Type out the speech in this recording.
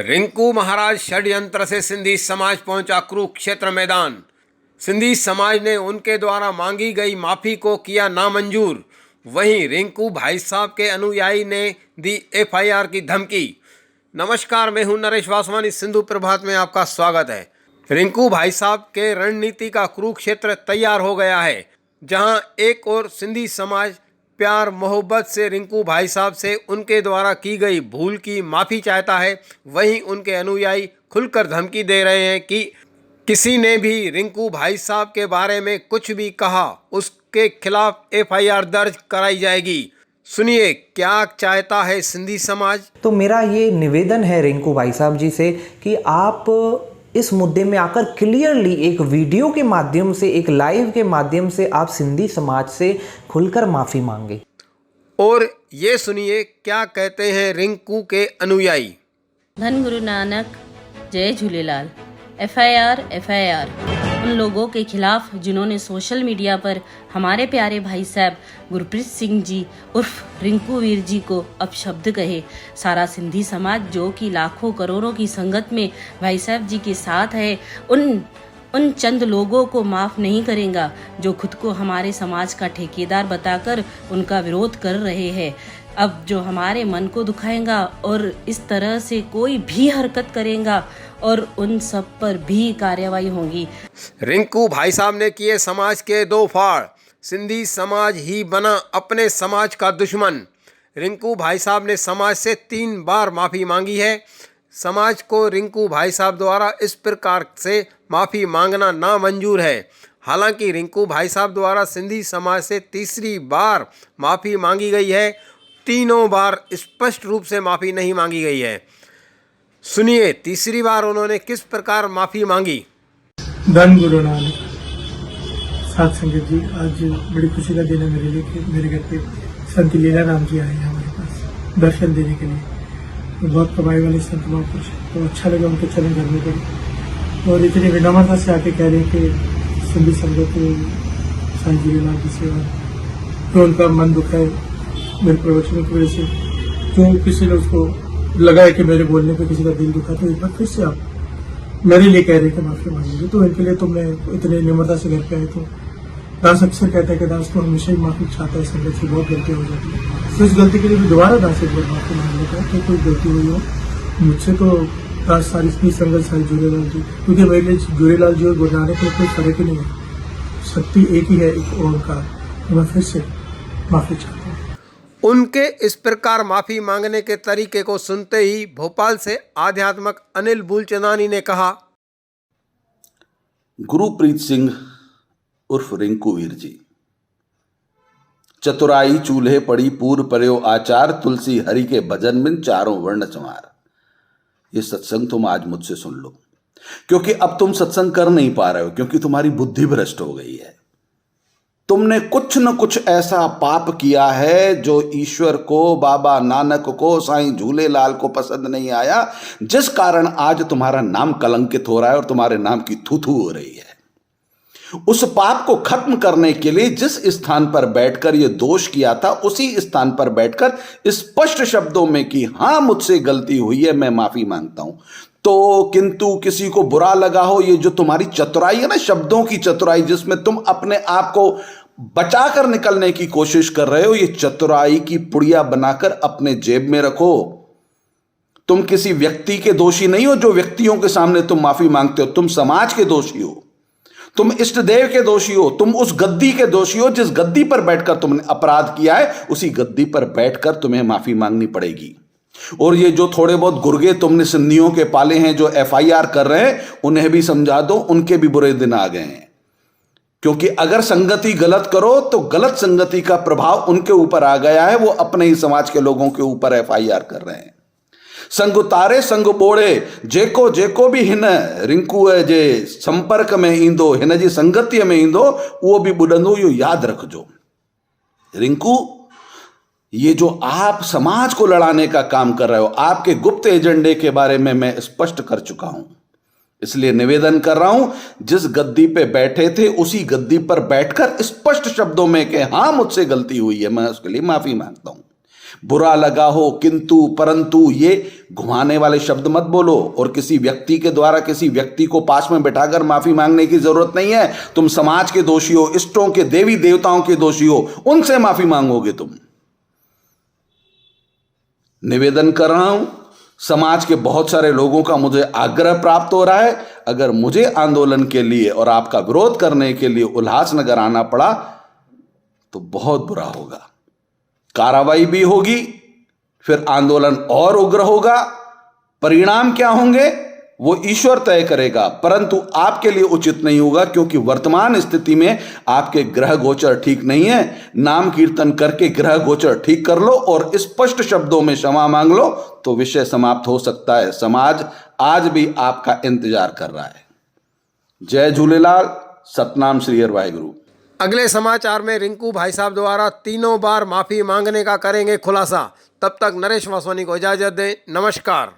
रिंकू महाराज षड्यंत्र से सिंधी समाज पहुंचा कुरुक्षेत्र मैदान। सिंधी समाज ने उनके द्वारा मांगी गई माफ़ी को किया नामंजूर। वहीं रिंकू भाई साहब के अनुयायी ने दी एफआईआर की धमकी। नमस्कार, मैं हूं नरेश वासवानी। सिंधु प्रभात में आपका स्वागत है। रिंकू भाई साहब के रणनीति का कुरुक्षेत्र तैयार हो गया है, जहां एक और सिंधी समाज प्यार मोहब्बत से रिंकू भाई साहब से उनके द्वारा की गई भूल की माफ़ी चाहता है, वहीं उनके अनुयायी खुलकर धमकी दे रहे हैं कि किसी ने भी रिंकू भाई साहब के बारे में कुछ भी कहा उसके खिलाफ एफआईआर दर्ज कराई जाएगी। सुनिए क्या चाहता है सिंधी समाज। तो मेरा ये निवेदन है रिंकू भाई साहब जी से कि आप इस मुद्दे में आकर क्लियरली एक वीडियो के माध्यम से, एक लाइव के माध्यम से आप सिंधी समाज से खुलकर माफ़ी मांगे। और ये सुनिए क्या कहते हैं रिंकू के अनुयायी। धन गुरु नानक, जय झूलेलाल। एफआईआर उन लोगों के खिलाफ जिन्होंने सोशल मीडिया पर हमारे प्यारे भाई साहब गुरप्रीत सिंह जी उर्फ रिंकू वीर जी को अपशब्द कहे। सारा सिंधी समाज जो कि लाखों करोड़ों की संगत में भाई साहब जी के साथ है, उन चंद लोगों को माफ़ नहीं करेगा जो खुद को हमारे समाज का ठेकेदार बताकर उनका विरोध कर रहे हैं। अब जो हमारे मन को दुखाएगा और इस तरह से कोई भी हरकत करेगा और उन सब पर भी कार्रवाई होगी। रिंकू भाई साहब ने किए समाज के दो फाड़। सिंधी समाज ही बना अपने समाज का दुश्मन। रिंकू भाई साहब ने समाज से 3 बार माफ़ी मांगी है। समाज को रिंकू भाई साहब द्वारा इस प्रकार से माफ़ी मांगना नामंजूर है। हालांकि रिंकू भाई साहब द्वारा सिंधी समाज से तीसरी बार माफ़ी मांगी गई है। तीनों बार स्पष्ट रूप से माफ़ी नहीं मांगी गई है। सुनिए तीसरी बार उन्होंने किस प्रकार माफ़ी मांगी। धन गुरु नानक, साथ संगत जी, आज बड़ी खुशी का दिन है मेरे लिए कि मेरे घर पे संत लीला राम जी आए हैं हमारे पास दर्शन देने के लिए। तो बहुत कमाई वाले संत महापुरुष, तो अच्छा लगा उनके चरण धरने पर। और इतनी विनम्रता से आके कह रहे हैं कि सिंधी संगत संत लीला की सेवा, तो उनका मन दुखा है मेरे प्रवचनों की वजह से। तो किसी ने उसको लगा है कि मेरे बोलने पे किसी का दिल दुखा, तो एक बार फिर से आप मेरे लिए कह रहे हैं कि माफी मांगेंगे। तो इनके लिए तो मैं इतने निम्रता से घर पे आए। तो दास अक्सर कहता है कि दास तो हमेशा ही माफी चाहता है, संगत से बहुत गलती हो जाती है, तो इस गलती के लिए भी दोबारा दास एक बार माफी मांग लेता है कि कोई गलती हुई हो मुझसे। तो दास सारी इतनी संगत सारी झूलेलाल जी, क्योंकि मेरे लिए झूलेलाल जी और गुरु नानक में कोई फर्क ही नहीं है, शक्ति एक ही है, एक ओंकार। तो मैं फिर से माफी चाहता हूँ। उनके इस प्रकार माफ़ी मांगने के तरीके को सुनते ही भोपाल से आध्यात्मक अनिल बुलचंदानी ने कहा, गुरप्रीत सिंह उर्फ रिंकू वीर जी, चतुराई चूल्हे पड़ी पूर पर्यो आचार, तुलसी हरि के भजन बिन चारों वर्ण संवार। ये सत्संग तुम आज मुझसे सुन लो, क्योंकि अब तुम सत्संग कर नहीं पा रहे हो, क्योंकि तुम्हारी बुद्धि भ्रष्ट हो गई है। तुमने कुछ न कुछ ऐसा पाप किया है जो ईश्वर को, बाबा नानक को, साईं झूलेलाल को पसंद नहीं आया, जिस कारण आज तुम्हारा नाम कलंकित हो रहा है और तुम्हारे नाम की थू-थू हो रही है। उस पाप को खत्म करने के लिए जिस स्थान पर बैठकर यह दोष किया था, उसी स्थान पर बैठकर स्पष्ट शब्दों में कि हाँ मुझसे गलती हुई है, मैं माफी मांगता हूं। तो किंतु किसी को बुरा लगा हो, ये जो तुम्हारी चतुराई है ना, शब्दों की चतुराई, जिसमें तुम अपने आप को बचाकर निकलने की कोशिश कर रहे हो, ये चतुराई की पुड़िया बनाकर अपने जेब में रखो। तुम किसी व्यक्ति के दोषी नहीं हो जो व्यक्तियों के सामने तुम माफी मांगते हो, तुम समाज के दोषी हो, तुम इष्ट देव के दोषी हो, तुम उस गद्दी के दोषी हो जिस गद्दी पर बैठकर तुमने अपराध किया है, उसी गद्दी पर बैठकर तुम्हें माफी मांगनी पड़ेगी। और ये जो थोड़े बहुत गुर्गे तुमने सिंधियों के पाले हैं जो एफआईआर कर रहे हैं, उन्हें भी समझा दो, उनके भी बुरे दिन आ गए हैं। क्योंकि अगर संगति गलत करो तो गलत संगति का प्रभाव उनके ऊपर आ गया है, वो अपने ही समाज के लोगों के ऊपर एफआईआर कर रहे हैं। संग उतारे संग बोड़े, जेको जेको भी हिन रिंकू जे संपर्क में ईंदो, हिन जी संगतीअ में ईंदो, उहो भी ॿुॾंदो। इहो यादि रखजो रिंकू, ये जो आप समाज को लड़ाने का काम कर रहे हो, आपके गुप्त एजेंडे के बारे में मैं स्पष्ट कर चुका हूं। इसलिए निवेदन कर रहा हूं, जिस गद्दी पे बैठे थे उसी गद्दी पर बैठकर स्पष्ट शब्दों में कि हाँ मुझसे गलती हुई है, मैं उसके लिए माफी मांगता हूं। बुरा लगा हो, किंतु परंतु, ये घुमाने वाले शब्द मत बोलो। और किसी व्यक्ति के द्वारा किसी व्यक्ति को पास में बिठाकर माफी मांगने की जरूरत नहीं है। तुम समाज के दोषी हो, इष्टों के, देवी देवताओं के दोषी हो, उनसे माफी मांगोगे तुम। निवेदन कर रहा हूं, समाज के बहुत सारे लोगों का मुझे आग्रह प्राप्त हो रहा है, अगर मुझे आंदोलन के लिए और आपका विरोध करने के लिए उल्लासनगर आना पड़ा तो बहुत बुरा होगा, कार्रवाई भी होगी, फिर आंदोलन और उग्र होगा। परिणाम क्या होंगे वो ईश्वर तय करेगा, परंतु आपके लिए उचित नहीं होगा, क्योंकि वर्तमान स्थिति में आपके ग्रह गोचर ठीक नहीं है। नाम कीर्तन करके ग्रह गोचर ठीक कर लो और स्पष्ट शब्दों में क्षमा मांग लो तो विषय समाप्त हो सकता है। समाज आज भी आपका इंतजार कर रहा है। जय झूलेलाल, सतनाम श्री हरि वाहिगुरु। अगले समाचार में रिंकू भाई साहब द्वारा 3 बार माफी मांगने का करेंगे खुलासा। तब तक नरेश वासवानी को इजाजत दें। नमस्कार।